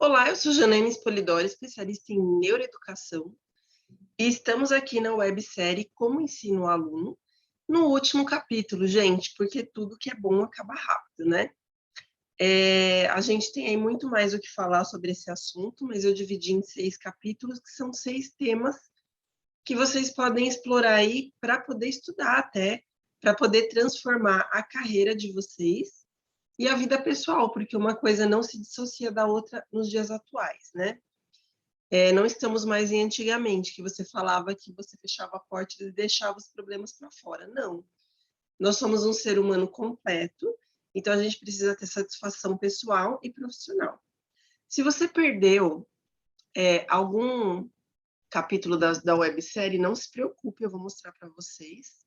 Olá, eu sou Janaína Spolidori, especialista em neuroeducação, e estamos aqui na websérie Como Ensino o Aluno, no último capítulo, gente, porque tudo que é bom acaba rápido, né? A gente tem aí muito mais o que falar sobre esse assunto, mas eu dividi em 6 capítulos, que são 6 temas que vocês podem explorar aí para poder estudar até, para poder transformar a carreira de vocês e a vida pessoal, porque uma coisa não se dissocia da outra nos dias atuais, né? Não estamos mais em antigamente, que você falava que você fechava a porta e deixava os problemas para fora. Não. Nós somos um ser humano completo, então a gente precisa ter satisfação pessoal e profissional. Se você perdeu algum capítulo da websérie, não se preocupe, eu vou mostrar para vocês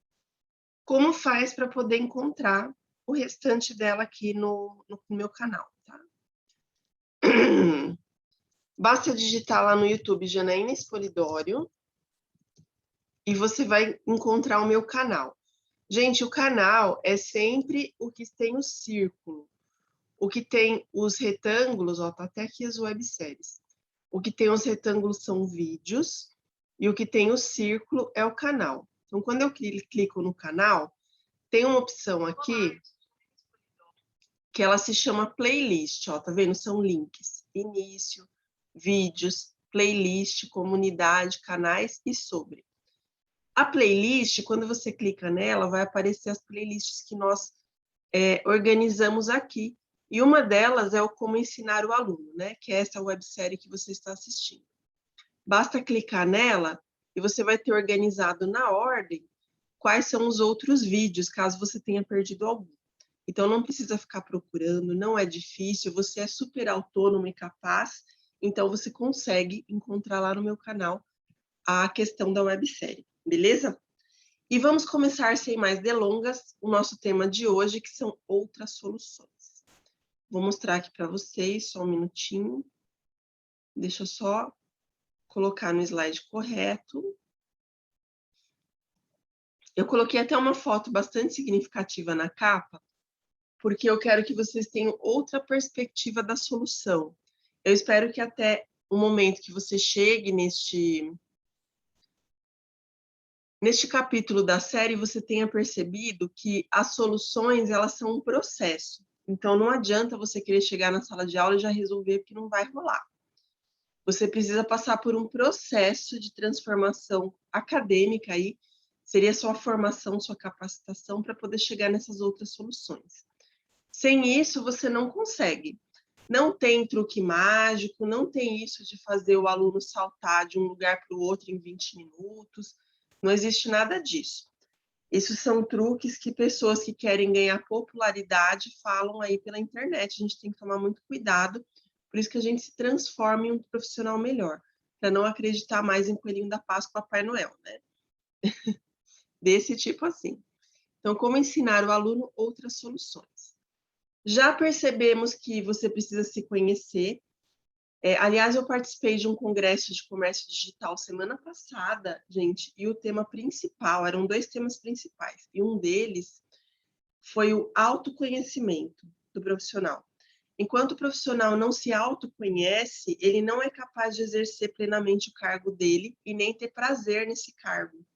como faz para poder encontrar o restante dela aqui no meu canal, tá? Basta digitar lá no YouTube Janaína Spolidório e você vai encontrar o meu canal. Gente, o canal é sempre o que tem o círculo. O que tem os retângulos, ó, tá até aqui as webséries. O que tem os retângulos são vídeos e o que tem o círculo é o canal. Então, quando eu clico no canal, tem uma opção aqui que ela se chama playlist, ó, tá vendo? São links: início, vídeos, playlist, comunidade, canais e sobre. A playlist, quando você clica nela, vai aparecer as playlists que nós organizamos aqui. E uma delas é o Como Ensinar o Aluno, né? Que é essa websérie que você está assistindo. Basta clicar nela e você vai ter organizado na ordem quais são os outros vídeos, caso você tenha perdido algum. Então, não precisa ficar procurando, não é difícil, você é super autônomo e capaz, então você consegue encontrar lá no meu canal a questão da websérie, beleza? E vamos começar, sem mais delongas, o nosso tema de hoje, que são outras soluções. Vou mostrar aqui para vocês, só um minutinho. Deixa eu só colocar no slide correto. Eu coloquei até uma foto bastante significativa na capa, porque eu quero que vocês tenham outra perspectiva da solução. Eu espero que até o momento que você chegue neste capítulo da série, você tenha percebido que as soluções, elas são um processo. Então, não adianta você querer chegar na sala de aula e já resolver, porque não vai rolar. Você precisa passar por um processo de transformação acadêmica aí, seria sua formação, sua capacitação para poder chegar nessas outras soluções. Sem isso, você não consegue. Não tem truque mágico, não tem isso de fazer o aluno saltar de um lugar para o outro em 20 minutos. Não existe nada disso. Isso são truques que pessoas que querem ganhar popularidade falam aí pela internet. A gente tem que tomar muito cuidado, por isso que a gente se transforma em um profissional melhor, para não acreditar mais em Coelhinho da Páscoa, Papai Noel, né? Desse tipo assim. Então, como ensinar o aluno outras soluções? Já percebemos que você precisa se conhecer. Aliás, eu participei de um congresso de comércio digital semana passada, gente, e o tema principal, eram 2 temas principais, e um deles foi o autoconhecimento do profissional. Enquanto o profissional não se autoconhece, ele não é capaz de exercer plenamente o cargo dele e nem ter prazer nesse cargo.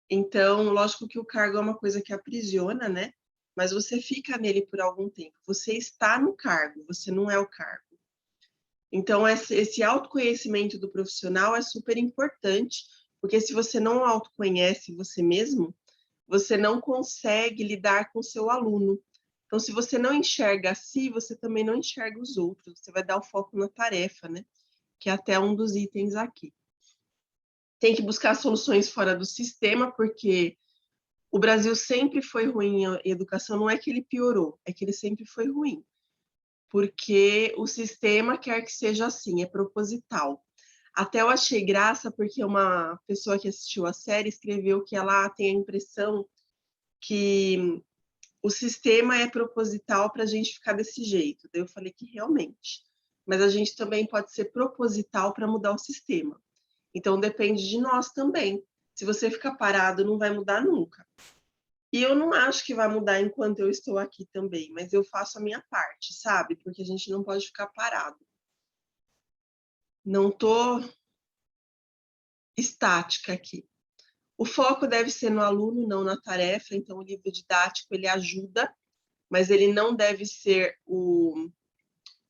Então, lógico que o cargo é uma coisa que aprisiona, né? Mas você fica nele por algum tempo. Você está no cargo, você não é o cargo. Então, esse autoconhecimento do profissional é super importante, porque se você não autoconhece você mesmo, você não consegue lidar com o seu aluno. Então, se você não enxerga a si, você também não enxerga os outros. Você vai dar o foco na tarefa, né? Que é até um dos itens aqui. Tem que buscar soluções fora do sistema, porque o Brasil sempre foi ruim em educação. Não é que ele piorou, é que ele sempre foi ruim. Porque o sistema quer que seja assim, é proposital. Até eu achei graça, porque uma pessoa que assistiu a série escreveu que ela tem a impressão que o sistema é proposital para a gente ficar desse jeito. Daí eu falei que realmente. Mas a gente também pode ser proposital para mudar o sistema. Então depende de nós também. Se você ficar parado, não vai mudar nunca. E eu não acho que vai mudar enquanto eu estou aqui também, mas eu faço a minha parte, sabe? Porque a gente não pode ficar parado. Não estou estática aqui. O foco deve ser no aluno, não na tarefa. Então, o livro didático, ele ajuda, mas ele não deve ser o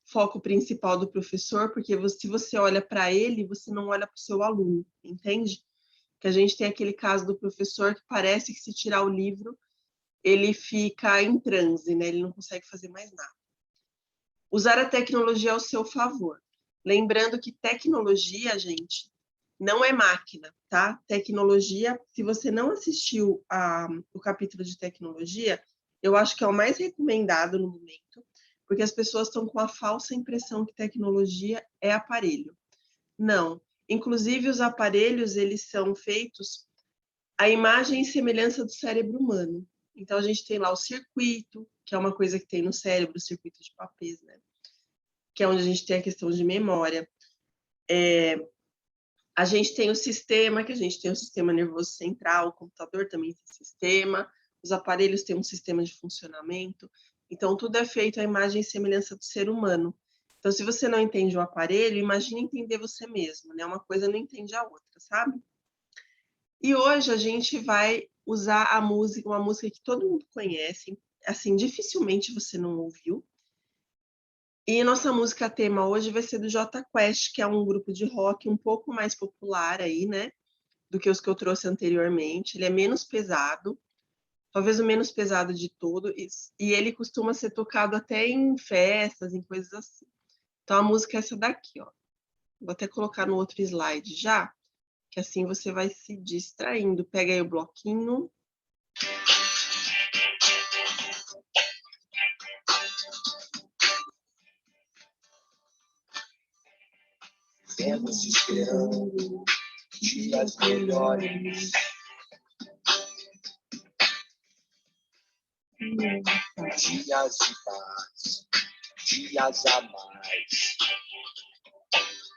foco principal do professor, porque se você olha para ele, você não olha para o seu aluno, entende? Que a gente tem aquele caso do professor que parece que se tirar o livro, ele fica em transe, né? Ele não consegue fazer mais nada. Usar a tecnologia ao seu favor. Lembrando que tecnologia, gente, não é máquina, tá? Tecnologia, se você não assistiu o capítulo de tecnologia, eu acho que é o mais recomendado no momento, porque as pessoas estão com a falsa impressão que tecnologia é aparelho. Não. Inclusive, os aparelhos, eles são feitos à imagem e semelhança do cérebro humano. Então, a gente tem lá o circuito, que é uma coisa que tem no cérebro, o circuito de Papez, né? Que é onde a gente tem a questão de memória. A gente tem o sistema, que a gente tem o sistema nervoso central, o computador também tem sistema, os aparelhos têm um sistema de funcionamento. Então, tudo é feito à imagem e semelhança do ser humano. Então, se você não entende o aparelho, imagine entender você mesmo, né? Uma coisa não entende a outra, sabe? E hoje a gente vai usar a música, uma música que todo mundo conhece, assim, dificilmente você não ouviu. E nossa música tema hoje vai ser do Jota Quest, que é um grupo de rock um pouco mais popular aí, né? Do que os que eu trouxe anteriormente. Ele é menos pesado, talvez o menos pesado de todo, e ele costuma ser tocado até em festas, em coisas assim. Então a música é essa daqui, ó. Vou até colocar no outro slide já, que assim você vai se distraindo. Pega aí o bloquinho. Vemos esperando dias melhores. Dias de paz, dias a mais.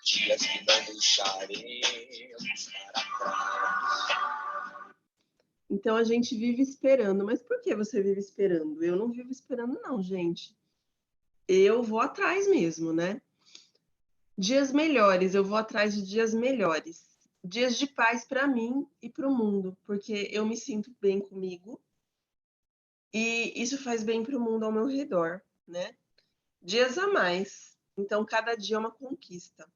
Dias que não deixaremos para trás. Então a gente vive esperando. Mas por que você vive esperando? Eu não vivo esperando, não, gente. Eu vou atrás mesmo, né? Dias melhores, eu vou atrás de dias melhores. Dias de paz para mim e para o mundo, porque eu me sinto bem comigo e isso faz bem para o mundo ao meu redor, né? Dias a mais, então cada dia é uma conquista.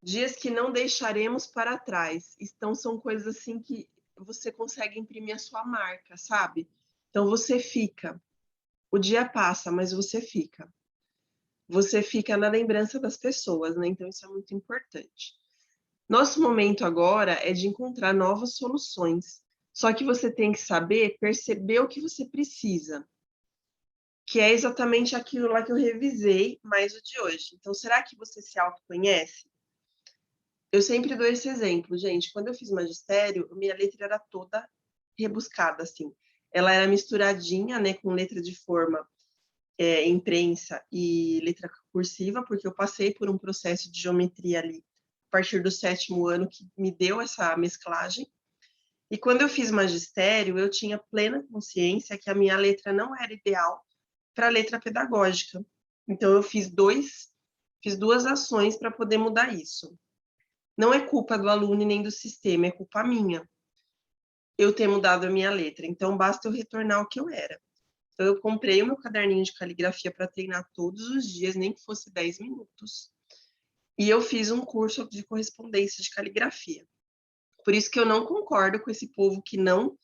Dias que não deixaremos para trás. Então são coisas assim que você consegue imprimir a sua marca, sabe? Então você fica. O dia passa, mas você fica. Você fica na lembrança das pessoas, né? Então isso é muito importante. Nosso momento agora é de encontrar novas soluções. Só que você tem que saber perceber o que você precisa, que é exatamente aquilo lá que eu revisei, mais o de hoje. Então, será que você se autoconhece? Eu sempre dou esse exemplo, gente. Quando eu fiz magistério, minha letra era toda rebuscada, assim. Ela era misturadinha, né, com letra de forma, imprensa e letra cursiva, porque eu passei por um processo de geometria ali a partir do 7º ano que me deu essa mesclagem. E quando eu fiz magistério, eu tinha plena consciência que a minha letra não era ideal para a letra pedagógica. Então eu fiz duas ações para poder mudar isso. Não é culpa do aluno e nem do sistema, é culpa minha. Eu ter mudado a minha letra. Então basta eu retornar ao que eu era. Então eu comprei o meu caderninho de caligrafia para treinar todos os dias, nem que fosse 10 minutos. E eu fiz um curso de correspondência de caligrafia. Por isso que eu não concordo com esse povo que não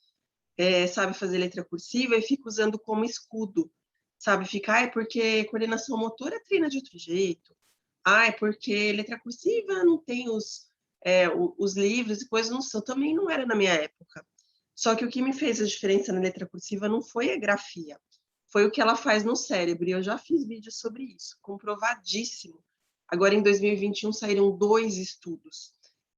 sabe fazer letra cursiva e fica usando como escudo, sabe? Fica, é porque coordenação motora treina de outro jeito. É porque letra cursiva não tem os livros e coisas, não são. Também não era na minha época. Só que o que me fez a diferença na letra cursiva não foi a grafia, foi o que ela faz no cérebro. E eu já fiz vídeo sobre isso, comprovadíssimo. Agora, em 2021, saíram 2 estudos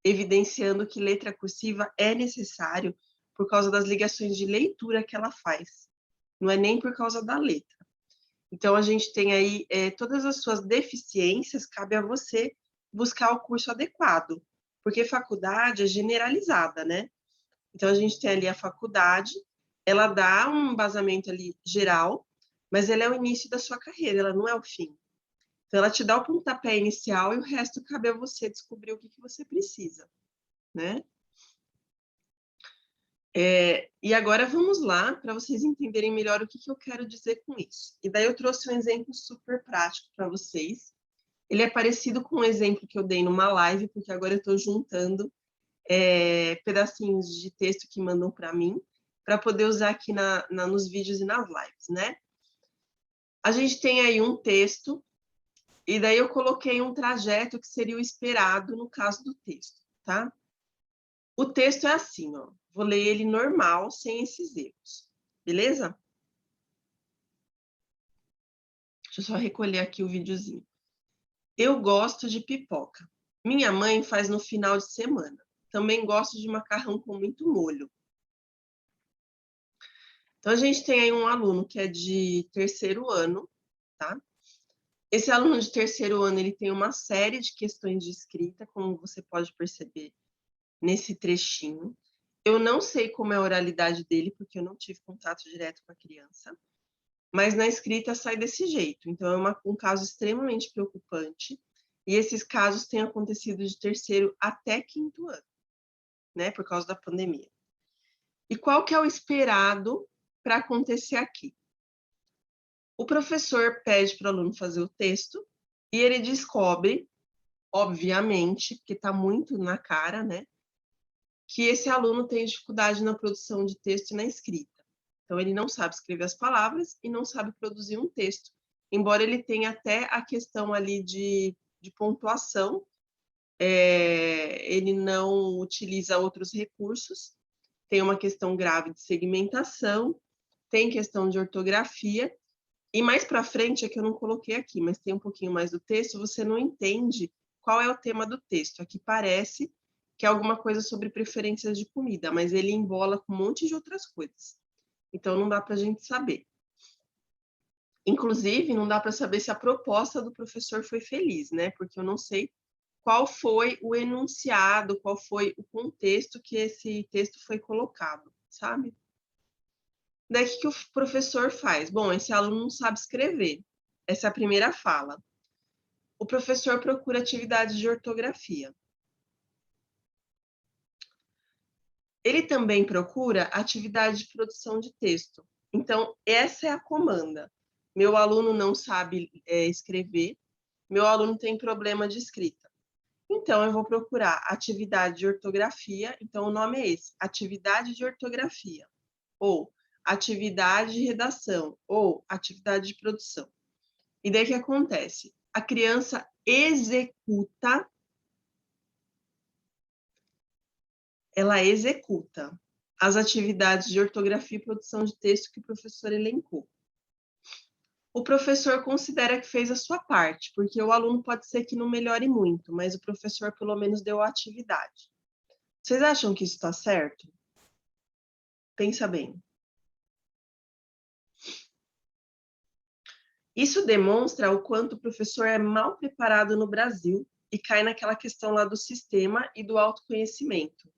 evidenciando que letra cursiva é necessário por causa das ligações de leitura que ela faz. Não é nem por causa da letra. Então, a gente tem aí todas as suas deficiências, cabe a você buscar o curso adequado, porque faculdade é generalizada, né? Então, a gente tem ali a faculdade, ela dá um embasamento ali geral, mas ela é o início da sua carreira, ela não é o fim. Então, ela te dá o pontapé inicial e o resto cabe a você descobrir o que você precisa, né? E agora vamos lá, para vocês entenderem melhor o que eu quero dizer com isso. E daí eu trouxe um exemplo super prático para vocês. Ele é parecido com um exemplo que eu dei numa live, porque agora eu estou juntando pedacinhos de texto que mandam para mim, para poder usar aqui nos vídeos e nas lives, né? A gente tem aí um texto, e daí eu coloquei um trajeto que seria o esperado no caso do texto, tá? O texto é assim, ó. Vou ler ele normal, sem esses erros. Beleza? Deixa eu só recolher aqui o videozinho. Eu gosto de pipoca. Minha mãe faz no final de semana. Também gosto de macarrão com muito molho. Então, a gente tem aí um aluno que é de terceiro ano, tá? Esse aluno de terceiro ano, ele tem uma série de questões de escrita, como você pode perceber nesse trechinho. Eu não sei como é a oralidade dele, porque eu não tive contato direto com a criança, mas na escrita sai desse jeito. Então, é um caso extremamente preocupante, e esses casos têm acontecido de terceiro até quinto ano, né, por causa da pandemia. E qual que é o esperado para acontecer aqui? O professor pede para o aluno fazer o texto, e ele descobre, obviamente, porque está muito na cara, né, que esse aluno tem dificuldade na produção de texto e na escrita. Então, ele não sabe escrever as palavras e não sabe produzir um texto, embora ele tenha até a questão ali de pontuação, ele não utiliza outros recursos, tem uma questão grave de segmentação, tem questão de ortografia, e mais para frente, é que eu não coloquei aqui, mas tem um pouquinho mais do texto, você não entende qual é o tema do texto. Aqui parece que é alguma coisa sobre preferências de comida, mas ele embola com um monte de outras coisas. Então, não dá para a gente saber. Inclusive, não dá para saber se a proposta do professor foi feliz, né? Porque eu não sei qual foi o enunciado, qual foi o contexto que esse texto foi colocado, sabe? Daí, o que o professor faz? Bom, esse aluno não sabe escrever. Essa é a primeira fala. O professor procura atividades de ortografia. Ele também procura atividade de produção de texto. Então, essa é a comanda. Meu aluno não sabe escrever, meu aluno tem problema de escrita. Então, eu vou procurar atividade de ortografia, então o nome é esse, atividade de ortografia, ou atividade de redação, ou atividade de produção. E daí o que acontece? A criança executa, ela executa as atividades de ortografia e produção de texto que o professor elencou. O professor considera que fez a sua parte, porque o aluno pode ser que não melhore muito, mas o professor pelo menos deu a atividade. Vocês acham que isso está certo? Pensa bem. Isso demonstra o quanto o professor é mal preparado no Brasil e cai naquela questão lá do sistema e do autoconhecimento,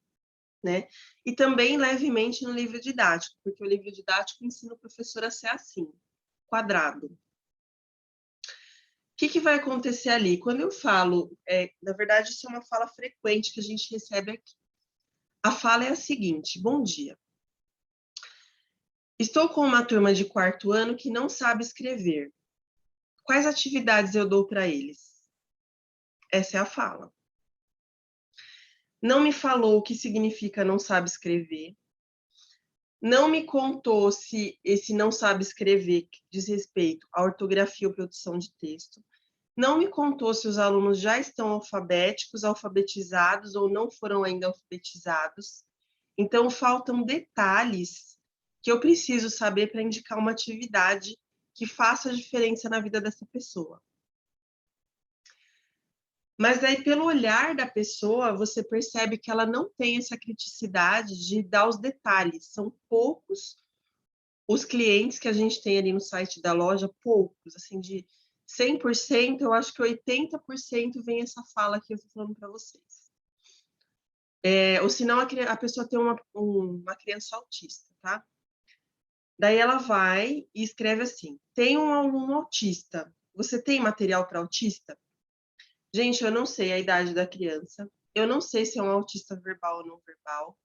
né? E também levemente no livro didático, porque o livro didático ensina o professor a ser assim, quadrado. O que vai acontecer ali? Quando eu falo, na verdade, isso é uma fala frequente que a gente recebe aqui. A fala é a seguinte: bom dia. Estou com uma turma de quarto ano que não sabe escrever. Quais atividades eu dou para eles? Essa é a fala. Não me falou o que significa não sabe escrever. Não me contou se esse não sabe escrever diz respeito à ortografia ou produção de texto. Não me contou se os alunos já estão alfabéticos, alfabetizados ou não foram ainda alfabetizados. Então, faltam detalhes que eu preciso saber para indicar uma atividade que faça diferença na vida dessa pessoa. Mas aí, pelo olhar da pessoa, você percebe que ela não tem essa criticidade de dar os detalhes. São poucos os clientes que a gente tem ali no site da loja, poucos, assim, de 100%, eu acho que 80% vem essa fala que eu estou falando para vocês. Ou senão a pessoa tem uma criança autista, tá? Daí ela vai e escreve assim: tem um aluno autista, Você tem material para autista? Gente, eu não sei a idade da criança. Eu não sei se é um autista verbal ou não verbal.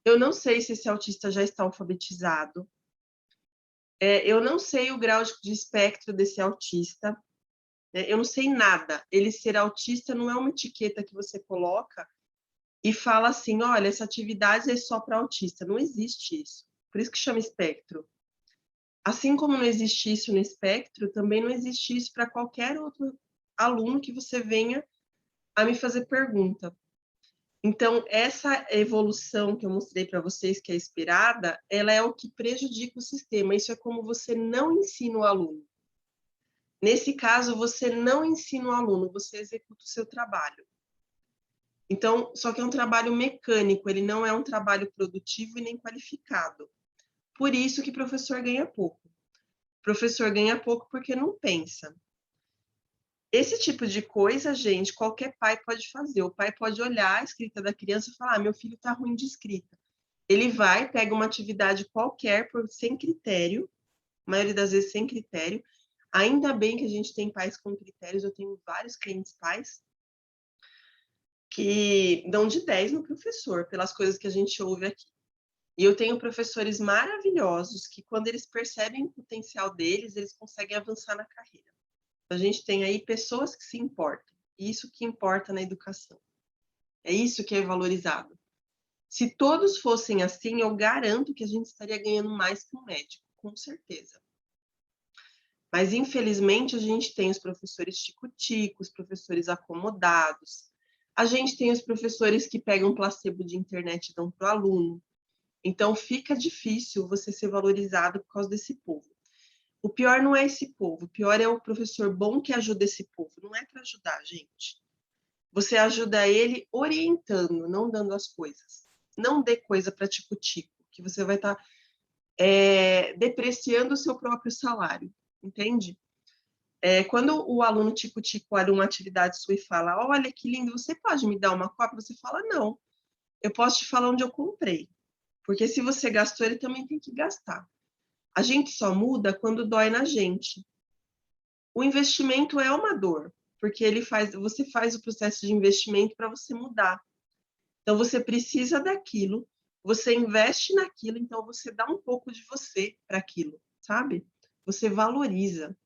Eu não sei se esse autista já está alfabetizado. Eu não sei o grau de espectro desse autista. Eu não sei nada. Ele ser autista não é uma etiqueta que você coloca e fala assim, olha, essa atividade é só para autista. Não existe isso. Por isso que chama espectro. Assim como não existe isso no espectro, também não existe isso para qualquer outro aluno que você venha a me fazer pergunta. Então, essa evolução que eu mostrei para vocês, que é esperada, ela é o que prejudica o sistema. Isso é como você não ensina o aluno. Nesse caso, você não ensina o aluno, você executa o seu trabalho. Então, só que é um trabalho mecânico, ele não é um trabalho produtivo e nem qualificado. Por isso que o professor ganha pouco. O professor ganha pouco porque não pensa. Esse tipo de coisa, gente, qualquer pai pode fazer. O pai pode olhar a escrita da criança e falar: meu filho está ruim de escrita. Ele vai, pega uma atividade qualquer, sem critério, a maioria das vezes sem critério. Ainda bem que a gente tem pais com critérios, eu tenho vários clientes pais que dão de 10 no professor, pelas coisas que a gente ouve aqui. E eu tenho professores maravilhosos que, quando eles percebem o potencial deles, eles conseguem avançar na carreira. A gente tem aí pessoas que se importam. Isso que importa na educação. É isso que é valorizado. Se todos fossem assim, eu garanto que a gente estaria ganhando mais que um médico, com certeza. Mas, infelizmente, a gente tem os professores tico-tico, os professores acomodados. A gente tem os professores que pegam placebo de internet e dão para o aluno. Então, fica difícil você ser valorizado por causa desse povo. O pior não é esse povo, o pior é o professor bom que ajuda esse povo. Não é para ajudar, gente. Você ajuda ele orientando, não dando as coisas. Não dê coisa para tico-tico, que você vai estar depreciando o seu próprio salário, entende? Quando o aluno tico-tico olha uma atividade sua e fala, olha que lindo, você pode me dar uma cópia? Você fala, não, eu posso te falar onde eu comprei. Porque se você gastou, ele também tem que gastar. A gente só muda quando dói na gente. O investimento é uma dor, porque você faz o processo de investimento para você mudar. Então, você precisa daquilo, você investe naquilo, então você dá um pouco de você para aquilo, sabe? Você valoriza.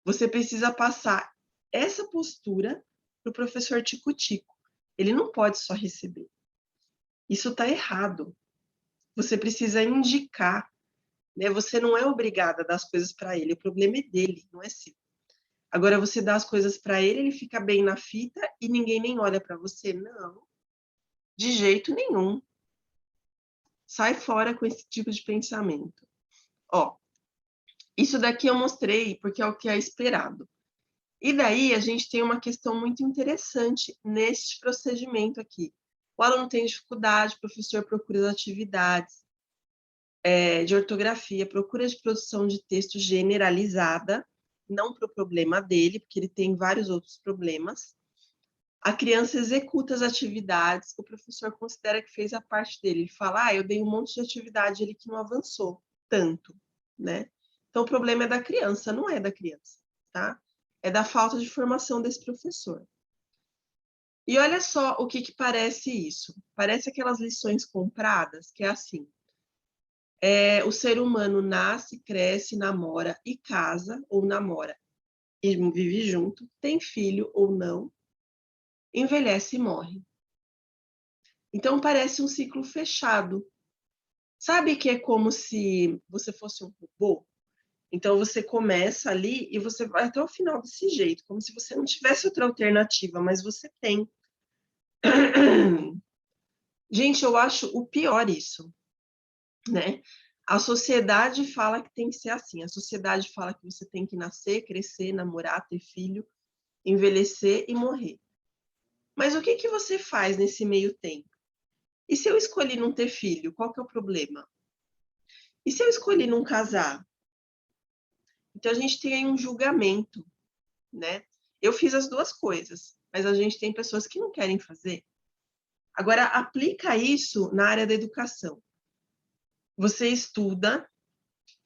Você precisa passar essa postura para o professor tico-tico. Ele não pode só receber. Isso está errado. Você precisa indicar, né? Você não é obrigada a dar as coisas para ele, o problema é dele, não é seu. Agora, você dá as coisas para ele, ele fica bem na fita e ninguém nem olha para você? Não, de jeito nenhum. Sai fora com esse tipo de pensamento. Ó, isso daqui eu mostrei porque é o que é esperado. E daí a gente tem uma questão muito interessante neste procedimento aqui. O aluno tem dificuldade, o professor procura as atividades de ortografia, procura de produção de texto generalizada, não para o problema dele, porque ele tem vários outros problemas. A criança executa as atividades, o professor considera que fez a parte dele. Ele fala, eu dei um monte de atividade ali que não avançou tanto, né? Então, o problema é da criança, não é da criança, tá? É da falta de formação desse professor. E olha só o que parece isso. Parece aquelas lições compradas, que é assim. O ser humano nasce, cresce, namora e casa, ou namora e vive junto, tem filho ou não, envelhece e morre. Então, parece um ciclo fechado. Sabe que é como se você fosse um robô? Então, você começa ali e você vai até o final desse jeito, como se você não tivesse outra alternativa, mas você tem. Gente, eu acho o pior isso, né? A sociedade fala que tem que ser assim. A sociedade fala que você tem que nascer, crescer, namorar, ter filho, envelhecer e morrer. Mas o que você faz nesse meio tempo? E se eu escolhi não ter filho, qual que é o problema? E se eu escolhi não casar? Então, a gente tem aí um julgamento, né? Eu fiz as duas coisas, mas a gente tem pessoas que não querem fazer. Agora, aplica isso na área da educação. Você estuda,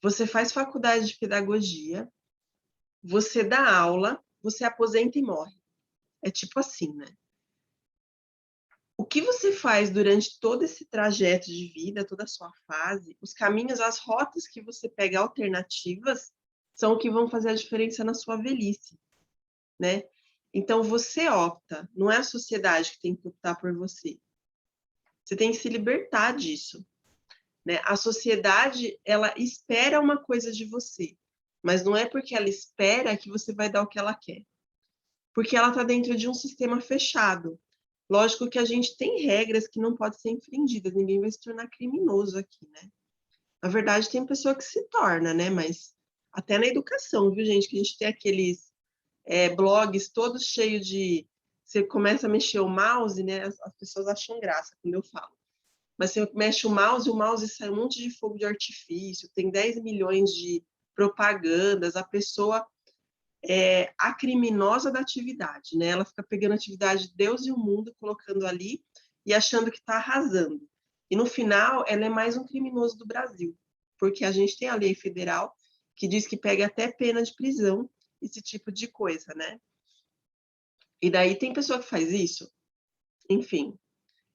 você faz faculdade de pedagogia, Você dá aula, você aposenta e morre. É tipo assim, né? O que você faz durante todo esse trajeto de vida, toda a sua fase, os caminhos, as rotas que você pega alternativas, são o que vão fazer a diferença na sua velhice, né? Então, você opta, não é a sociedade que tem que optar por você. Você tem que se libertar disso, né? A sociedade, ela espera uma coisa de você, mas não é porque ela espera que você vai dar o que ela quer. Porque ela está dentro de um sistema fechado. Lógico que a gente tem regras que não podem ser infringidas, ninguém vai se tornar criminoso aqui, né? Na verdade, tem pessoa que se torna, né? Mas até na educação, viu, gente? Que a gente tem aqueles blogs todos cheios de... Você começa a mexer o mouse, né? As pessoas acham graça quando eu falo. Mas você mexe o mouse sai um monte de fogo de artifício, tem 10 milhões de propagandas, a pessoa é a criminosa da atividade, né? Ela fica pegando a atividade de Deus e o mundo, colocando ali e achando que está arrasando. E no final, ela é mais um criminoso do Brasil, porque a gente tem a lei federal que diz que pega até pena de prisão, esse tipo de coisa, né? E daí tem pessoa que faz isso? Enfim,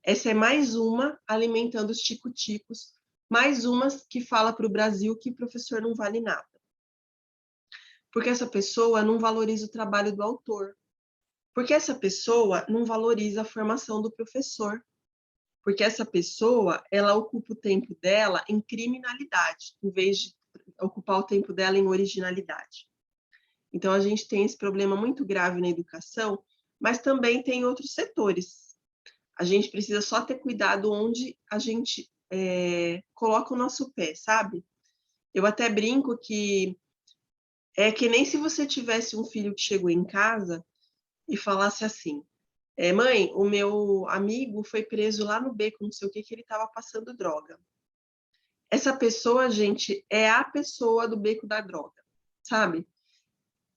essa é mais uma alimentando os tico-ticos, mais uma que fala para o Brasil que professor não vale nada. Porque essa pessoa não valoriza o trabalho do autor. Porque essa pessoa não valoriza a formação do professor. Porque essa pessoa, ela ocupa o tempo dela em criminalidade, em vez de ocupar o tempo dela em originalidade. Então, a gente tem esse problema muito grave na educação, mas também tem outros setores. A gente precisa só ter cuidado onde a gente coloca o nosso pé, sabe? Eu até brinco que é que nem se você tivesse um filho que chegou em casa e falasse assim: mãe, o meu amigo foi preso lá no beco, não sei o que ele estava passando droga. Essa pessoa, gente, é a pessoa do beco da droga, sabe?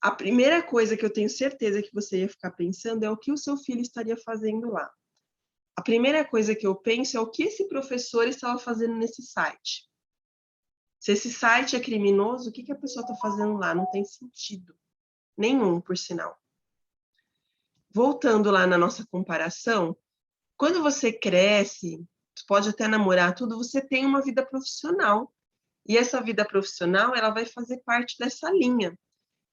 A primeira coisa que eu tenho certeza que você ia ficar pensando é o que o seu filho estaria fazendo lá. A primeira coisa que eu penso é o que esse professor estava fazendo nesse site. Se esse site é criminoso, o que a pessoa está fazendo lá? Não tem sentido nenhum, por sinal. Voltando lá na nossa comparação, quando você cresce, pode até namorar tudo, você tem uma vida profissional. E essa vida profissional, ela vai fazer parte dessa linha.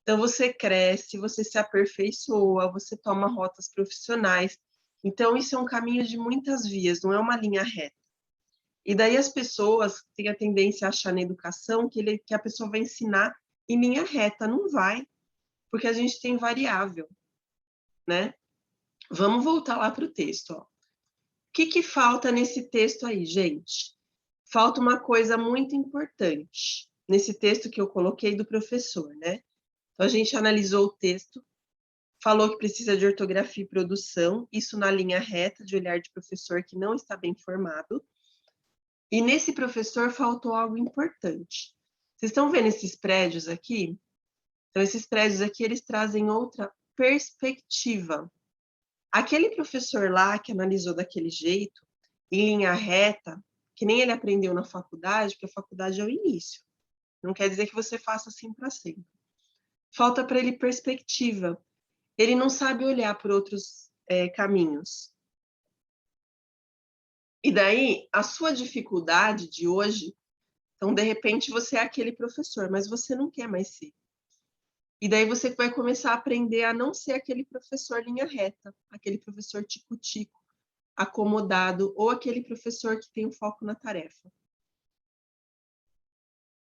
Então, você cresce, você se aperfeiçoa, você toma rotas profissionais. Então, isso é um caminho de muitas vias, não é uma linha reta. E daí as pessoas têm a tendência a achar na educação que a pessoa vai ensinar em linha reta. Não vai, porque a gente tem variável, né? Vamos voltar lá para o texto, ó. O que falta nesse texto aí, gente? Falta uma coisa muito importante nesse texto que eu coloquei do professor, né? Então, a gente analisou o texto, falou que precisa de ortografia e produção, isso na linha reta de olhar de professor que não está bem formado. E nesse professor faltou algo importante. Vocês estão vendo esses prédios aqui? Então, esses prédios aqui, eles trazem outra perspectiva. Aquele professor lá que analisou daquele jeito, em linha reta, que nem ele aprendeu na faculdade, porque a faculdade é o início. Não quer dizer que você faça assim para sempre. Falta para ele perspectiva. Ele não sabe olhar por outros caminhos. E daí, a sua dificuldade de hoje, então, de repente, você é aquele professor, mas você não quer mais ser. E daí você vai começar a aprender a não ser aquele professor linha reta, aquele professor tico-tico, acomodado, ou aquele professor que tem o foco na tarefa.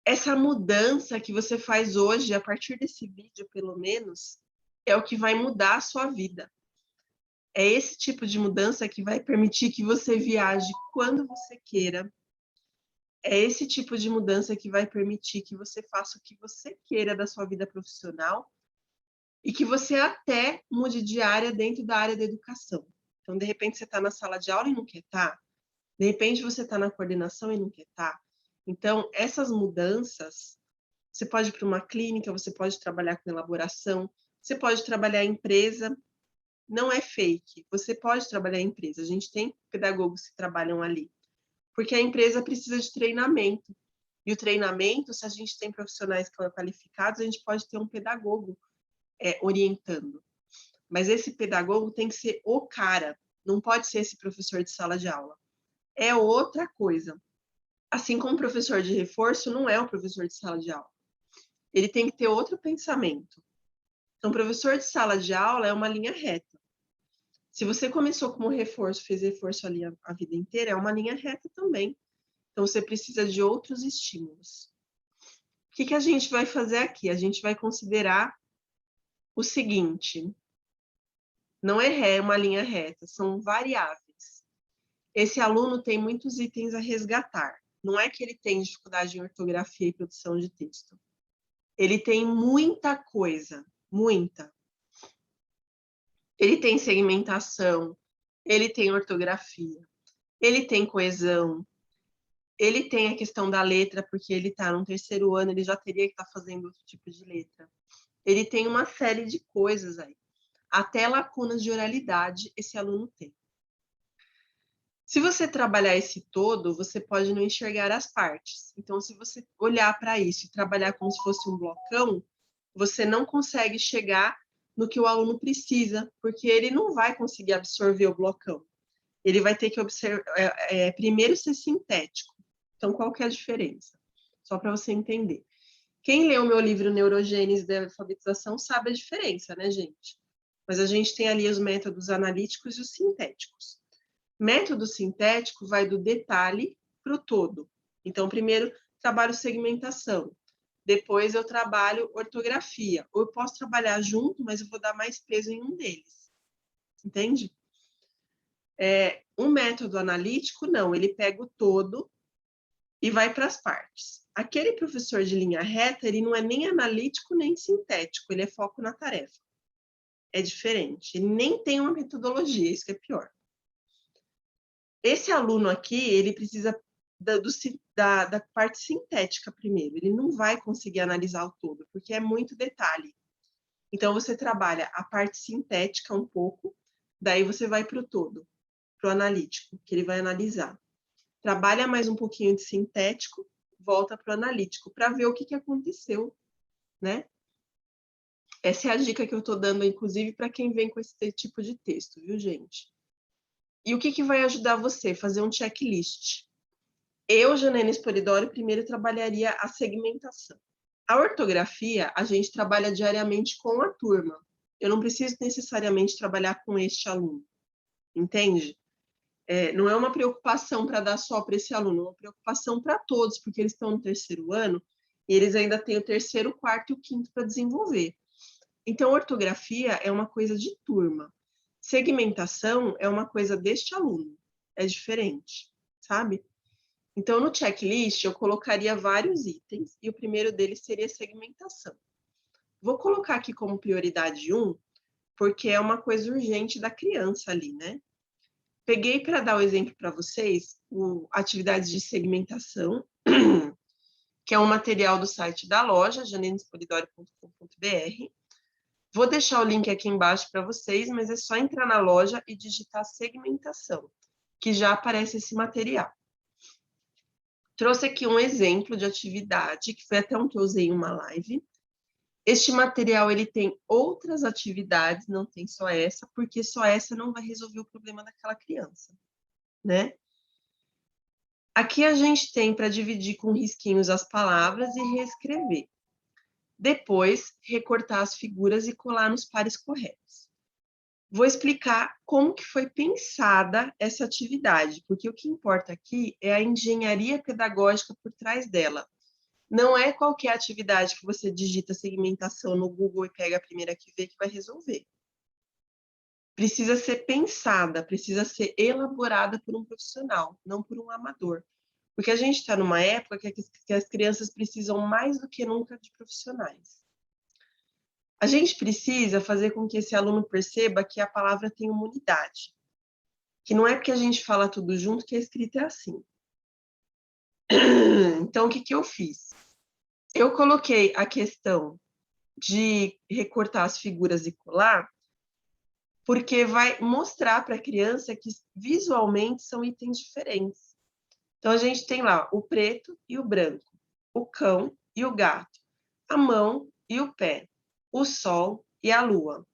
Essa mudança que você faz hoje, a partir desse vídeo, pelo menos, é o que vai mudar a sua vida. É esse tipo de mudança que vai permitir que você viaje quando você queira. É esse tipo de mudança que vai permitir que você faça o que você queira da sua vida profissional e que você até mude de área dentro da área da educação. Então, de repente, você está na sala de aula e não quer estar. De repente, você está na coordenação e não quer estar. Então, essas mudanças, você pode ir para uma clínica, você pode trabalhar com elaboração, você pode trabalhar em empresa, não é fake, você pode trabalhar em empresa. A gente tem pedagogos que trabalham ali, porque a empresa precisa de treinamento. E o treinamento, se a gente tem profissionais qualificados, a gente pode ter um pedagogo orientando. Mas esse pedagogo tem que ser o cara, não pode ser esse professor de sala de aula. É outra coisa. Assim como o professor de reforço não é o professor de sala de aula. Ele tem que ter outro pensamento. Então, o professor de sala de aula é uma linha reta. Se você começou como reforço, fez reforço ali a vida inteira, é uma linha reta também. Então, você precisa de outros estímulos. O que a gente vai fazer aqui? A gente vai considerar o seguinte: não é uma linha reta, são variáveis. Esse aluno tem muitos itens a resgatar. Não é que ele tem dificuldade em ortografia e produção de texto. Ele tem muita coisa, muita. Ele tem segmentação, ele tem ortografia, ele tem coesão, ele tem a questão da letra, porque ele está no terceiro ano, ele já teria que estar fazendo outro tipo de letra. Ele tem uma série de coisas aí. Até lacunas de oralidade esse aluno tem. Se você trabalhar esse todo, você pode não enxergar as partes. Então, se você olhar para isso e trabalhar como se fosse um blocão, você não consegue chegar no que o aluno precisa, porque ele não vai conseguir absorver o blocão. Ele vai ter que primeiro ser sintético. Então, qual que é a diferença? Só para você entender. Quem leu o meu livro Neurogênese da Alfabetização sabe a diferença, né, gente? Mas a gente tem ali os métodos analíticos e os sintéticos. Método sintético vai do detalhe para o todo. Então, primeiro, trabalho segmentação. Depois, eu trabalho ortografia. Ou eu posso trabalhar junto, mas eu vou dar mais peso em um deles. Entende? Um método analítico, não. Ele pega o todo e vai para as partes. Aquele professor de linha reta, ele não é nem analítico nem sintético. Ele é foco na tarefa. É diferente. Ele nem tem uma metodologia, isso que é pior. Esse aluno aqui, ele precisa da parte sintética primeiro. Ele não vai conseguir analisar o todo, porque é muito detalhe. Então, você trabalha a parte sintética um pouco, daí você vai para o todo, para o analítico, que ele vai analisar. Trabalha mais um pouquinho de sintético, volta para o analítico, para ver o que aconteceu, né? Essa é a dica que eu estou dando, inclusive, para quem vem com esse tipo de texto, viu, gente? E o que vai ajudar você? Fazer um checklist. Eu, Janene Sporidório, primeiro trabalharia a segmentação. A ortografia, a gente trabalha diariamente com a turma. Eu não preciso necessariamente trabalhar com este aluno, entende? Não é uma preocupação para dar só para esse aluno, é uma preocupação para todos, porque eles estão no terceiro ano e eles ainda têm o terceiro, o quarto e o quinto para desenvolver. Então, ortografia é uma coisa de turma. Segmentação é uma coisa deste aluno. É diferente, sabe? Então, no checklist, eu colocaria vários itens e o primeiro deles seria segmentação. Vou colocar aqui como prioridade 1, porque é uma coisa urgente da criança ali, né? Peguei para dar o exemplo para vocês, atividades de segmentação, que é um material do site da loja, janenespolidório.com.br. Vou deixar o link aqui embaixo para vocês, mas é só entrar na loja e digitar segmentação, que já aparece esse material. Trouxe aqui um exemplo de atividade, que foi até um que eu usei em uma live. Este material, ele tem outras atividades, não tem só essa, porque só essa não vai resolver o problema daquela criança, né? Aqui a gente tem para dividir com risquinhos as palavras e reescrever. Depois, recortar as figuras e colar nos pares corretos. Vou explicar como que foi pensada essa atividade, porque o que importa aqui é a engenharia pedagógica por trás dela. Não é qualquer atividade que você digita segmentação no Google e pega a primeira que vê que vai resolver. Precisa ser pensada, precisa ser elaborada por um profissional, não por um amador. Porque a gente está numa época que as crianças precisam mais do que nunca de profissionais. A gente precisa fazer com que esse aluno perceba que a palavra tem uma unidade. Que não é porque a gente fala tudo junto que a escrita é assim. Então, o que eu fiz? Eu coloquei a questão de recortar as figuras e colar, porque vai mostrar para a criança que visualmente são itens diferentes. Então, a gente tem lá o preto e o branco. o cão e o gato, a mão e o pé, o sol e a lua.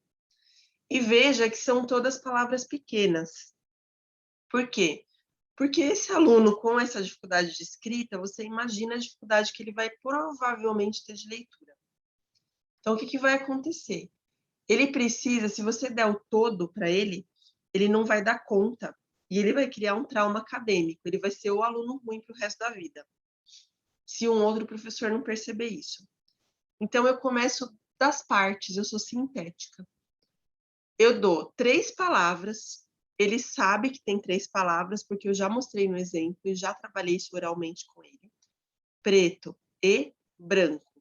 E veja que são todas palavras pequenas. Por quê? Porque esse aluno com essa dificuldade de escrita, você imagina a dificuldade que ele vai provavelmente ter de leitura. Então, o que vai acontecer? Ele precisa, se você der o todo para ele, ele não vai dar conta. E ele vai criar um trauma acadêmico. Ele vai ser o aluno ruim para o resto da vida, se um outro professor não perceber isso. Então, eu começo das partes, eu sou sintética. Eu dou 3 palavras, ele sabe que tem 3 palavras, porque eu já mostrei no exemplo e já trabalhei isso oralmente com ele. Preto e branco.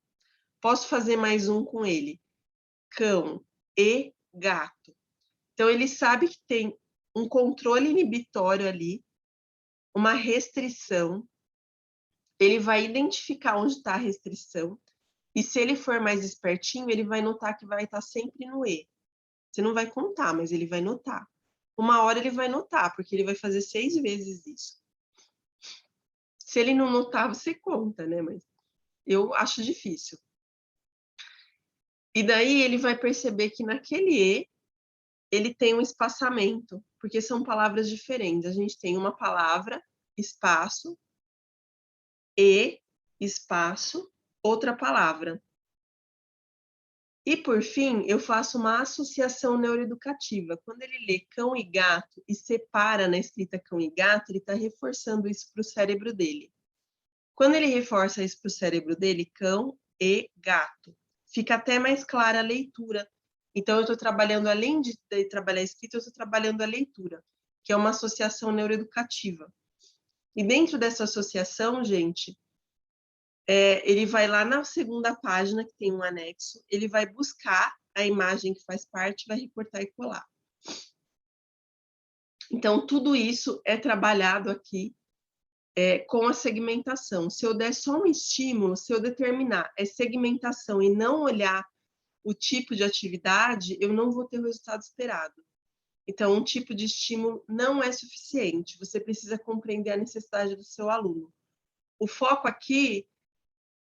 Posso fazer mais um com ele. Cão e gato. Então, ele sabe que tem um controle inibitório ali, uma restrição. Ele vai identificar onde está a restrição. E se ele for mais espertinho, ele vai notar que vai estar sempre no E. Você não vai contar, mas ele vai notar. Uma hora ele vai notar, porque ele vai fazer 6 vezes isso. Se ele não notar, você conta, né? Mas eu acho difícil. E daí ele vai perceber que naquele E, ele tem um espaçamento, porque são palavras diferentes. A gente tem uma palavra, espaço, E, espaço, outra palavra. E, por fim, eu faço uma associação neuroeducativa. Quando ele lê cão e gato e separa na escrita cão e gato, ele está reforçando isso para o cérebro dele. Quando ele reforça isso para o cérebro dele, cão e gato, fica até mais clara a leitura. Então, eu estou trabalhando, além de trabalhar a escrita, eu estou trabalhando a leitura, que é uma associação neuroeducativa. E dentro dessa associação, gente, ele vai lá na segunda página, que tem um anexo, ele vai buscar a imagem que faz parte, vai recortar e colar. Então, tudo isso é trabalhado aqui com a segmentação. Se eu der só um estímulo, se eu determinar segmentação e não olhar o tipo de atividade, eu não vou ter o resultado esperado. Então, um tipo de estímulo não é suficiente. Você precisa compreender a necessidade do seu aluno. O foco aqui,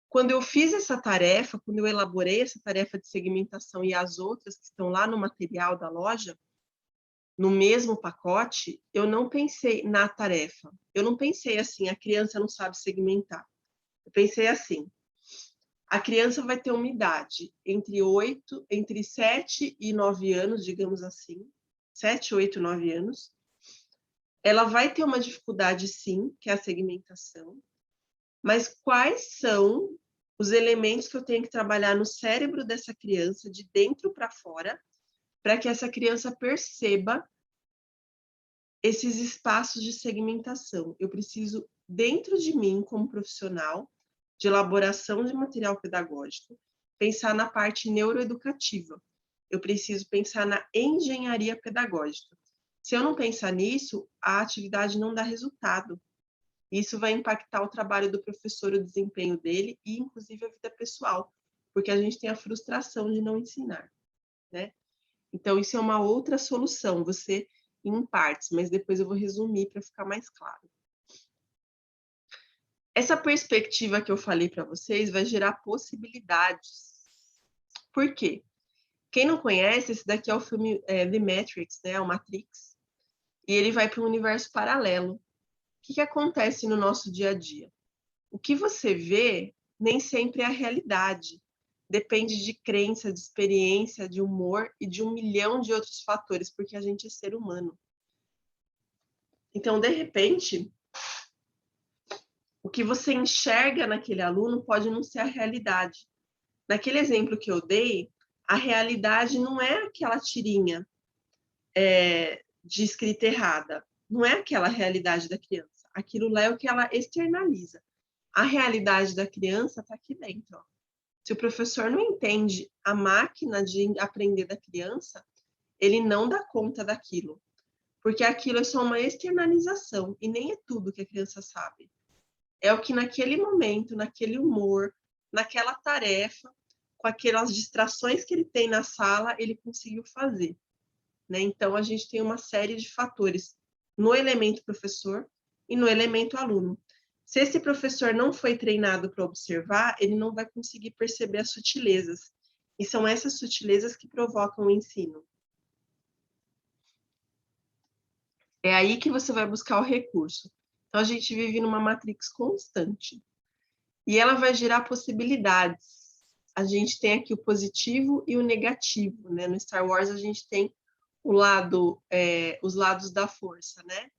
quando eu fiz essa tarefa, quando eu elaborei essa tarefa de segmentação e as outras que estão lá no material da loja, no mesmo pacote, eu não pensei na tarefa. Eu não pensei assim, a criança não sabe segmentar. Eu pensei assim, a criança vai ter uma idade entre 7 e 9 anos, digamos assim, 7, 8, 9 anos. Ela vai ter uma dificuldade, sim, que é a segmentação, mas quais são os elementos que eu tenho que trabalhar no cérebro dessa criança, de dentro para fora, para que essa criança perceba esses espaços de segmentação. Eu preciso, dentro de mim, como profissional de elaboração de material pedagógico, pensar na parte neuroeducativa. Eu preciso pensar na engenharia pedagógica. Se eu não pensar nisso, a atividade não dá resultado. Isso vai impactar o trabalho do professor, o desempenho dele e, inclusive, a vida pessoal, porque a gente tem a frustração de não ensinar, né? Então, isso é uma outra solução, você em partes, mas depois eu vou resumir para ficar mais claro. Essa perspectiva que eu falei para vocês vai gerar possibilidades. Por quê? Quem não conhece, esse daqui é o filme The Matrix, né? O Matrix. E ele vai para um universo paralelo. O que acontece no nosso dia a dia? O que você vê nem sempre é a realidade. Depende de crença, de experiência, de humor e de 1 milhão de outros fatores, porque a gente é ser humano. Então, de repente, o que você enxerga naquele aluno pode não ser a realidade. Naquele exemplo que eu dei, a realidade não é aquela tirinha de escrita errada. Não é aquela realidade da criança. Aquilo lá é o que ela externaliza. A realidade da criança está aqui dentro. Ó. Se o professor não entende a máquina de aprender da criança, ele não dá conta daquilo. Porque aquilo é só uma externalização e nem é tudo que a criança sabe. É o que naquele momento, naquele humor, naquela tarefa, com aquelas distrações que ele tem na sala, ele conseguiu fazer. Né? Então, a gente tem uma série de fatores no elemento professor e no elemento aluno. Se esse professor não foi treinado para observar, ele não vai conseguir perceber as sutilezas. E são essas sutilezas que provocam o ensino. É aí que você vai buscar o recurso. Então, a gente vive numa matrix constante. E ela vai gerar possibilidades. A gente tem aqui o positivo e o negativo, né? No Star Wars, a gente tem os lados da força, né?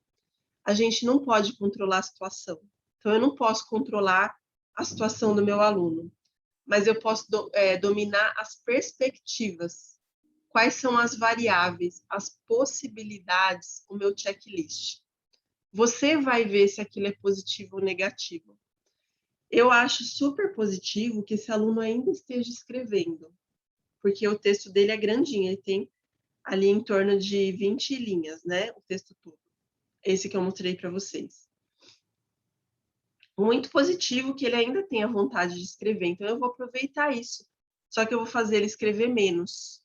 A gente não pode controlar a situação. Então, eu não posso controlar a situação do meu aluno, mas eu posso dominar as perspectivas. Quais são as variáveis, as possibilidades, o meu checklist. Você vai ver se aquilo é positivo ou negativo. Eu acho super positivo que esse aluno ainda esteja escrevendo, porque o texto dele é grandinho, ele tem ali em torno de 20 linhas, né? O texto todo. Esse que eu mostrei para vocês. Muito positivo que ele ainda tenha vontade de escrever, então eu vou aproveitar isso. Só que eu vou fazer ele escrever menos,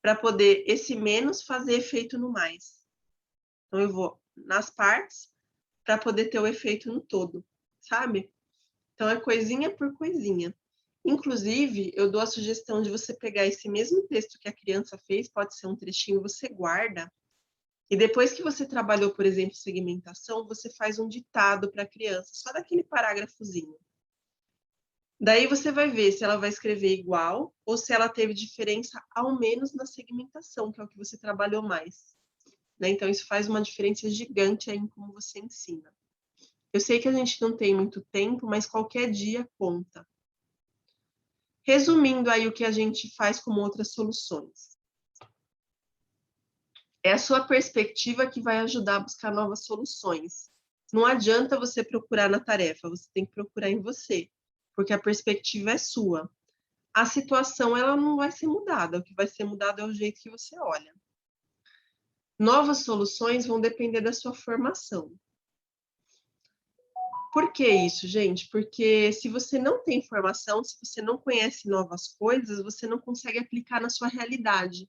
para poder esse menos fazer efeito no mais. Então eu vou nas partes para poder ter o efeito no todo, sabe? Então é coisinha por coisinha. Inclusive, eu dou a sugestão de você pegar esse mesmo texto que a criança fez, pode ser um trechinho, você guarda, e depois que você trabalhou, por exemplo, segmentação, você faz um ditado para a criança, só daquele parágrafozinho. Daí você vai ver se ela vai escrever igual ou se ela teve diferença ao menos na segmentação, que é o que você trabalhou mais. Né? Então, isso faz uma diferença gigante aí em como você ensina. Eu sei que a gente não tem muito tempo, mas qualquer dia conta. Resumindo aí o que a gente faz como outras soluções. É a sua perspectiva que vai ajudar a buscar novas soluções. Não adianta você procurar na tarefa, você tem que procurar em você, porque a perspectiva é sua. A situação ela não vai ser mudada, o que vai ser mudado é o jeito que você olha. Novas soluções vão depender da sua formação. Por que isso, gente? Porque se você não tem formação, se você não conhece novas coisas, você não consegue aplicar na sua realidade.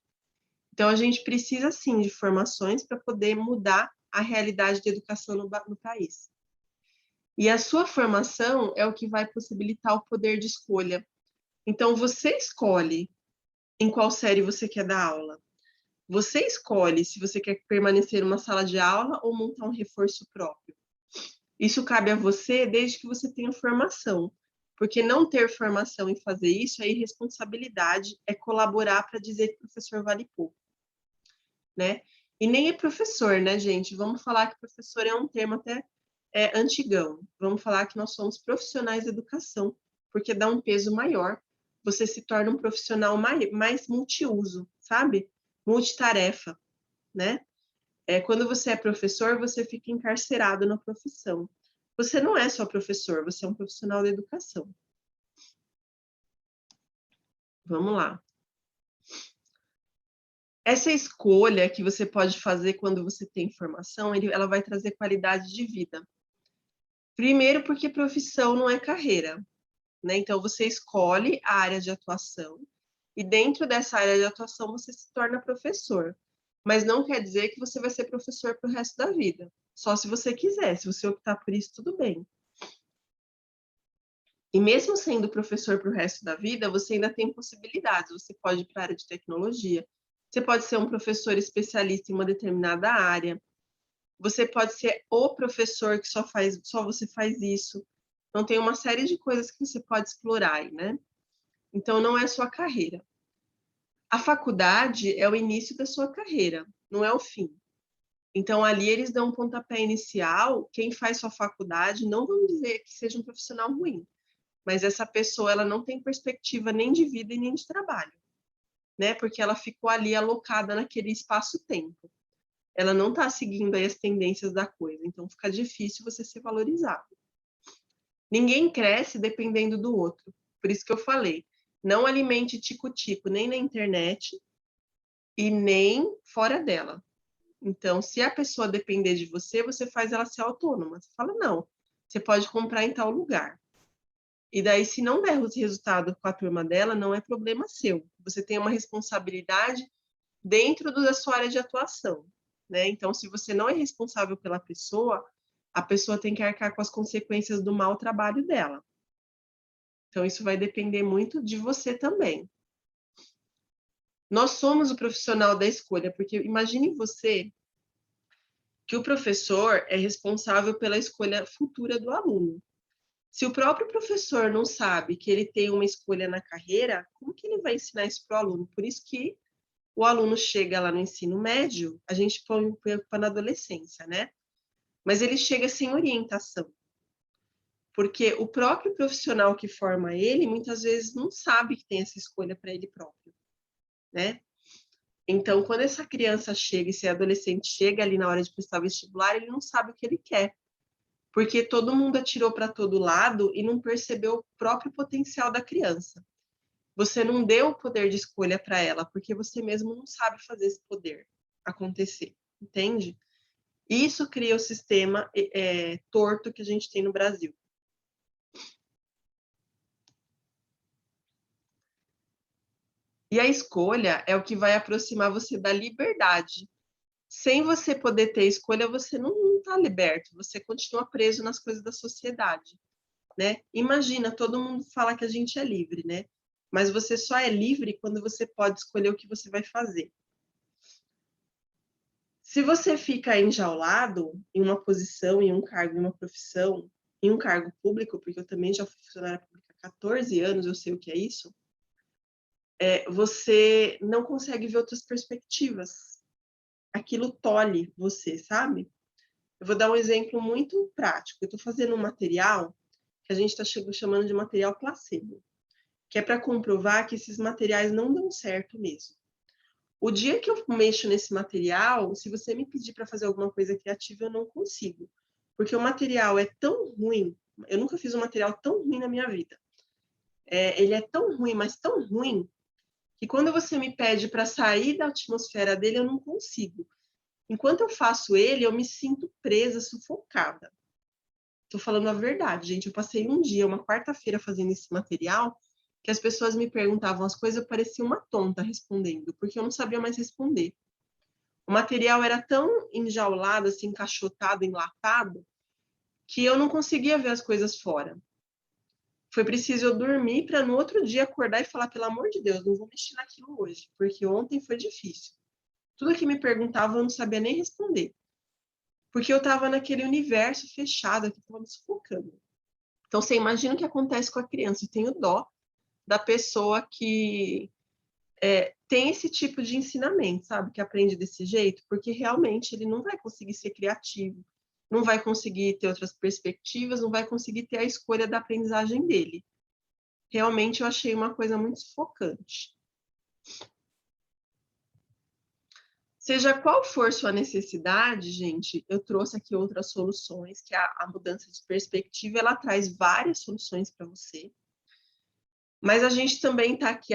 Então, a gente precisa, sim, de formações para poder mudar a realidade da educação no país. E a sua formação é o que vai possibilitar o poder de escolha. Então, você escolhe em qual série você quer dar aula. Você escolhe se você quer permanecer numa sala de aula ou montar um reforço próprio. Isso cabe a você desde que você tenha formação, porque não ter formação em fazer isso é irresponsabilidade, é colaborar para dizer que o professor vale pouco, né? E nem é professor, né, gente? Vamos falar que professor é um termo até antigão. Vamos falar que nós somos profissionais da educação, porque dá um peso maior. Você se torna um profissional mais multiuso, sabe? Multitarefa, né? Quando você é professor, você fica encarcerado na profissão. Você não é só professor, você é um profissional da educação. Vamos lá. Essa escolha que você pode fazer quando você tem formação, ela vai trazer qualidade de vida. Primeiro, porque profissão não é carreira, né? Então, você escolhe a área de atuação e dentro dessa área de atuação você se torna professor. Mas não quer dizer que você vai ser professor para o resto da vida. Só se você quiser, se você optar por isso, tudo bem. E mesmo sendo professor para o resto da vida, você ainda tem possibilidades. Você pode ir para a área de tecnologia, você pode ser um professor especialista em uma determinada área, você pode ser o professor que só você faz isso. Então, tem uma série de coisas que você pode explorar aí, né? Então, não é sua carreira. A faculdade é o início da sua carreira, não é o fim. Então, ali eles dão um pontapé inicial. Quem faz sua faculdade, não vamos dizer que seja um profissional ruim, mas essa pessoa ela não tem perspectiva nem de vida e nem de trabalho, né? Porque ela ficou ali alocada naquele espaço-tempo. Ela não está seguindo aí as tendências da coisa, então fica difícil você ser valorizado. Ninguém cresce dependendo do outro. Por isso que eu falei, não alimente tico-tico nem na internet e nem fora dela. Então, se a pessoa depender de você, você faz ela ser autônoma. Você fala, não, você pode comprar em tal lugar. E daí, se não der os resultados com a turma dela, não é problema seu. Você tem uma responsabilidade dentro da sua área de atuação, né? Então, se você não é responsável pela pessoa, a pessoa tem que arcar com as consequências do mau trabalho dela. Então, isso vai depender muito de você também. Nós somos o profissional da escolha, porque imagine você que o professor é responsável pela escolha futura do aluno. Se o próprio professor não sabe que ele tem uma escolha na carreira, como que ele vai ensinar isso para o aluno? Por isso que o aluno chega lá no ensino médio, a gente põe na adolescência, né? Mas ele chega sem orientação. Porque o próprio profissional que forma ele, muitas vezes não sabe que tem essa escolha para ele próprio, né? Então, quando essa criança chega, esse adolescente chega ali na hora de prestar vestibular, ele não sabe o que ele quer. Porque todo mundo atirou para todo lado e não percebeu o próprio potencial da criança. Você não deu o poder de escolha para ela, porque você mesmo não sabe fazer esse poder acontecer, entende? Isso cria o sistema torto que a gente tem no Brasil. E a escolha é o que vai aproximar você da liberdade. Sem você poder ter escolha, você não está liberto, você continua preso nas coisas da sociedade, né? Imagina, todo mundo fala que a gente é livre, né? Mas você só é livre quando você pode escolher o que você vai fazer. Se você fica enjaulado em uma posição, em um cargo, em uma profissão, em um cargo público, porque eu também já fui funcionária pública há 14 anos, eu sei o que é isso, você não consegue ver outras perspectivas. Aquilo tolhe você, sabe? Eu vou dar um exemplo muito prático. Eu estou fazendo um material que a gente está chamando de material placebo, que é para comprovar que esses materiais não dão certo mesmo. O dia que eu mexo nesse material, se você me pedir para fazer alguma coisa criativa, eu não consigo. Porque o material é tão ruim, eu nunca fiz um material tão ruim na minha vida. Ele é tão ruim, mas tão ruim, que quando você me pede para sair da atmosfera dele, eu não consigo. Enquanto eu faço ele, eu me sinto presa, sufocada. Estou falando a verdade, gente. Eu passei um dia, uma quarta-feira, fazendo esse material, que as pessoas me perguntavam as coisas, eu parecia uma tonta respondendo, porque eu não sabia mais responder. O material era tão enjaulado, assim, encaixotado, enlatado, que eu não conseguia ver as coisas fora. Foi preciso eu dormir para no outro dia acordar e falar, pelo amor de Deus, não vou mexer naquilo hoje, porque ontem foi difícil. Tudo que me perguntavam eu não sabia nem responder, porque eu estava naquele universo fechado que estava me sufocando. Então, você imagina o que acontece com a criança. Eu tenho dó da pessoa que tem esse tipo de ensinamento, sabe? Que aprende desse jeito, porque realmente ele não vai conseguir ser criativo, não vai conseguir ter outras perspectivas, não vai conseguir ter a escolha da aprendizagem dele. Realmente eu achei uma coisa muito sufocante. Seja qual for sua necessidade, gente, eu trouxe aqui outras soluções, que a mudança de perspectiva, ela traz várias soluções para você. Mas a gente também está aqui,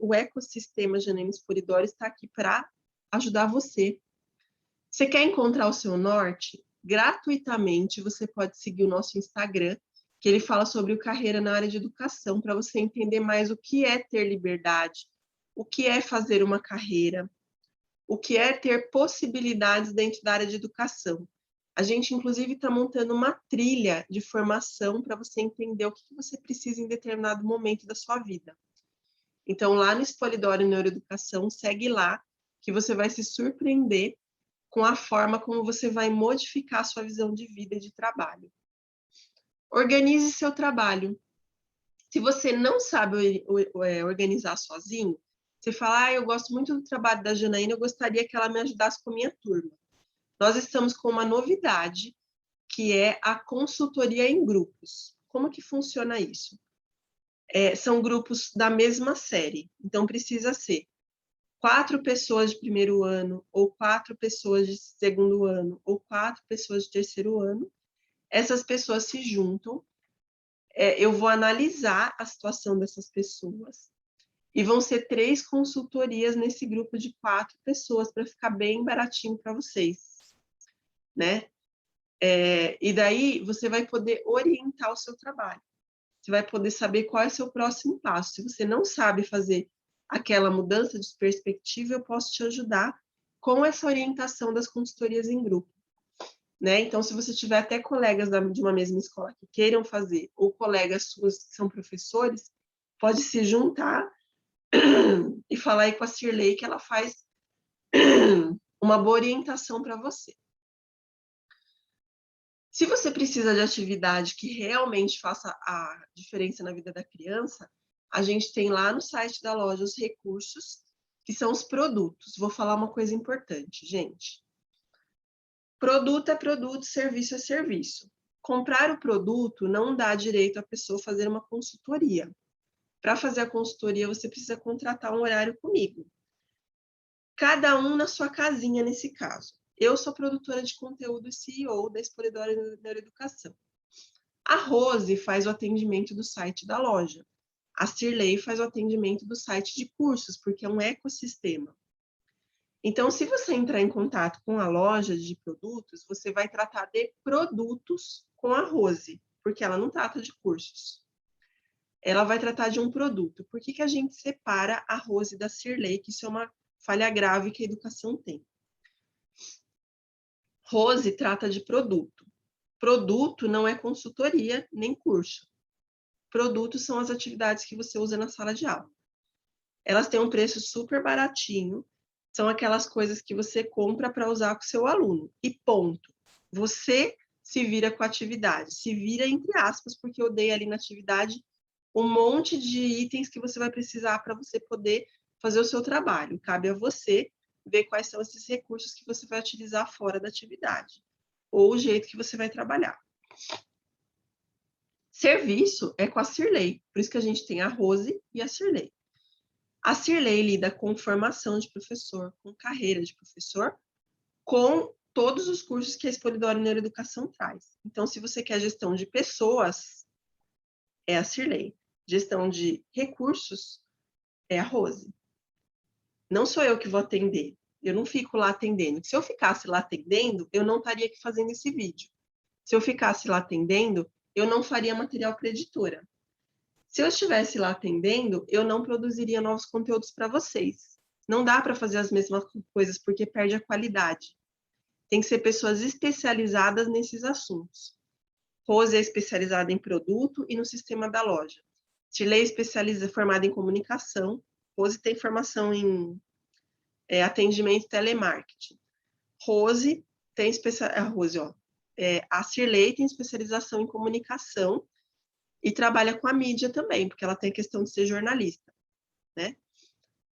o ecossistema Janine Sporidori está aqui para ajudar você. Você quer encontrar o seu norte? Gratuitamente, você pode seguir o nosso Instagram, que ele fala sobre o carreira na área de educação, para você entender mais o que é ter liberdade, o que é fazer uma carreira, o que é ter possibilidades dentro da área de educação. A gente, inclusive, está montando uma trilha de formação para você entender o que você precisa em determinado momento da sua vida. Então, lá no Spolidori Neuroeducação, segue lá, que você vai se surpreender com a forma como você vai modificar a sua visão de vida e de trabalho. Organize seu trabalho. Se você não sabe organizar sozinho, você fala, eu gosto muito do trabalho da Janaína, eu gostaria que ela me ajudasse com a minha turma. Nós estamos com uma novidade, que é a consultoria em grupos. Como que funciona isso? São grupos da mesma série, então precisa ser 4 pessoas de primeiro ano, ou 4 pessoas de segundo ano, ou 4 pessoas de terceiro ano. Essas pessoas se juntam, eu vou analisar a situação dessas pessoas, e vão ser 3 consultorias nesse grupo de 4 pessoas, para ficar bem baratinho para vocês, né? E daí você vai poder orientar o seu trabalho. Você vai poder saber qual é o seu próximo passo. Se você não sabe fazer aquela mudança de perspectiva, eu posso te ajudar com essa orientação das consultorias em grupo. né? Então, se você tiver até colegas de uma mesma escola que queiram fazer, ou colegas suas que são professores, pode se juntar e falar aí com a Cirlei que ela faz uma boa orientação para você. Se você precisa de atividade que realmente faça a diferença na vida da criança, a gente tem lá no site da loja os recursos, que são os produtos. Vou falar uma coisa importante, gente. Produto é produto, serviço é serviço. Comprar o produto não dá direito à pessoa fazer uma consultoria. Para fazer a consultoria, você precisa contratar um horário comigo. Cada um na sua casinha, nesse caso. Eu sou produtora de conteúdo e CEO da Expolidora Neuroeducação. A Rose faz o atendimento do site da loja. A Cirlei faz o atendimento do site de cursos, porque é um ecossistema. Então, se você entrar em contato com a loja de produtos, você vai tratar de produtos com a Rose, porque ela não trata de cursos. Ela vai tratar de um produto. Por que a gente separa a Rose da Cirlei, que isso é uma falha grave que a educação tem? Rose trata de produto. Produto não é consultoria nem curso. Produtos são as atividades que você usa na sala de aula. Elas têm um preço super baratinho, são aquelas coisas que você compra para usar com o seu aluno. E ponto. Você se vira com a atividade. Se vira entre aspas, porque eu dei ali na atividade um monte de itens que você vai precisar para você poder fazer o seu trabalho. Cabe a você ver quais são esses recursos que você vai utilizar fora da atividade, ou o jeito que você vai trabalhar. Serviço é com a Cirlei, por isso que a gente tem a Rose e a Cirlei. A Cirlei lida com formação de professor, com carreira de professor, com todos os cursos que a Expolidora Neuroeducação traz. Então, se você quer gestão de pessoas, é a Cirlei. Gestão de recursos, é a Rose. Não sou eu que vou atender. Eu não fico lá atendendo. Se eu ficasse lá atendendo, eu não estaria aqui fazendo esse vídeo. Se eu ficasse lá atendendo, eu não faria material para editora. Se eu estivesse lá atendendo, eu não produziria novos conteúdos para vocês. Não dá para fazer as mesmas coisas, porque perde a qualidade. Tem que ser pessoas especializadas nesses assuntos. Rose é especializada em produto e no sistema da loja. Cirlei é formada em comunicação. Rose tem formação em atendimento e telemarketing. Rose tem a Cirlei tem especialização em comunicação e trabalha com a mídia também, porque ela tem a questão de ser jornalista, né?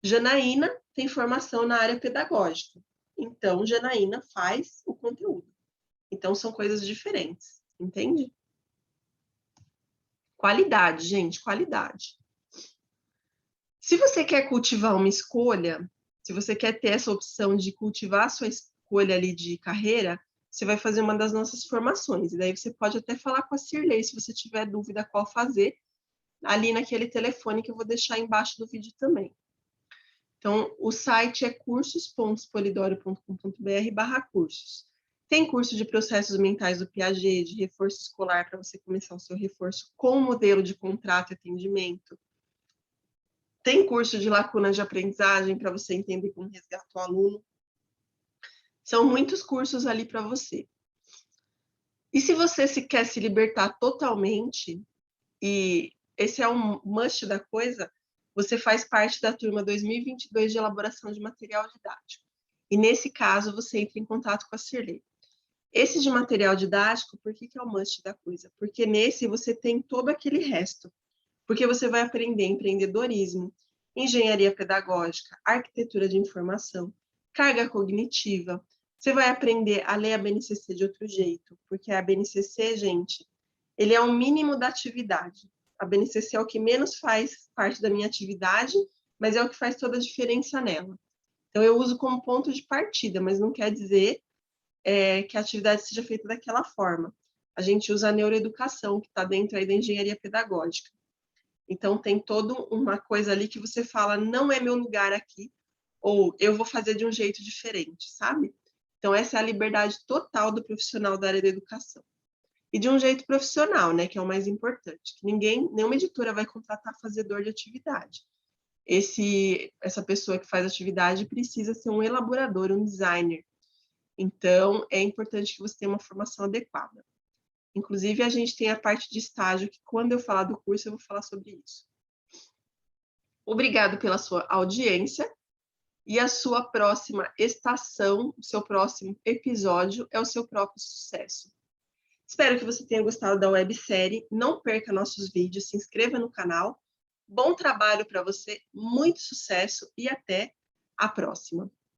Janaína tem formação na área pedagógica. Então, Janaína faz o conteúdo. Então, são coisas diferentes, entende? Qualidade, gente, qualidade. Se você quer cultivar uma escolha, se você quer ter essa opção de cultivar a sua escolha ali de carreira, você vai fazer uma das nossas formações. E daí você pode até falar com a Cirlei, se você tiver dúvida qual fazer, ali naquele telefone que eu vou deixar embaixo do vídeo também. Então, o site é cursos.expolidora.com.br/cursos. Tem curso de processos mentais do Piaget, de reforço escolar, para você começar o seu reforço com modelo de contrato e atendimento. Tem curso de lacunas de aprendizagem, para você entender como resgata o aluno. São muitos cursos ali para você. E se você quer se libertar totalmente, e esse é um must da coisa, você faz parte da turma 2022 de elaboração de material didático. E nesse caso, você entra em contato com a Cirlei. Esse de material didático, por que é o must da coisa? Porque nesse você tem todo aquele resto. Porque você vai aprender empreendedorismo, engenharia pedagógica, arquitetura de informação, carga cognitiva. Você vai aprender a ler a BNCC de outro jeito, porque a BNCC, gente, ele é o mínimo da atividade. A BNCC é o que menos faz parte da minha atividade, mas é o que faz toda a diferença nela. Então, eu uso como ponto de partida, mas não quer dizer que a atividade seja feita daquela forma. A gente usa a neuroeducação, que está dentro aí da engenharia pedagógica. Então, tem toda uma coisa ali que você fala, não é meu lugar aqui, ou eu vou fazer de um jeito diferente, sabe? Então, essa é a liberdade total do profissional da área da educação. E de um jeito profissional, né, que é o mais importante. Que nenhuma editora vai contratar fazedor de atividade. Essa pessoa que faz atividade precisa ser um elaborador, um designer. Então, é importante que você tenha uma formação adequada. Inclusive, a gente tem a parte de estágio, que quando eu falar do curso, eu vou falar sobre isso. Obrigado pela sua audiência. E a sua próxima estação, o seu próximo episódio é o seu próprio sucesso. Espero que você tenha gostado da websérie. Não perca nossos vídeos, se inscreva no canal. Bom trabalho para você, muito sucesso e até a próxima.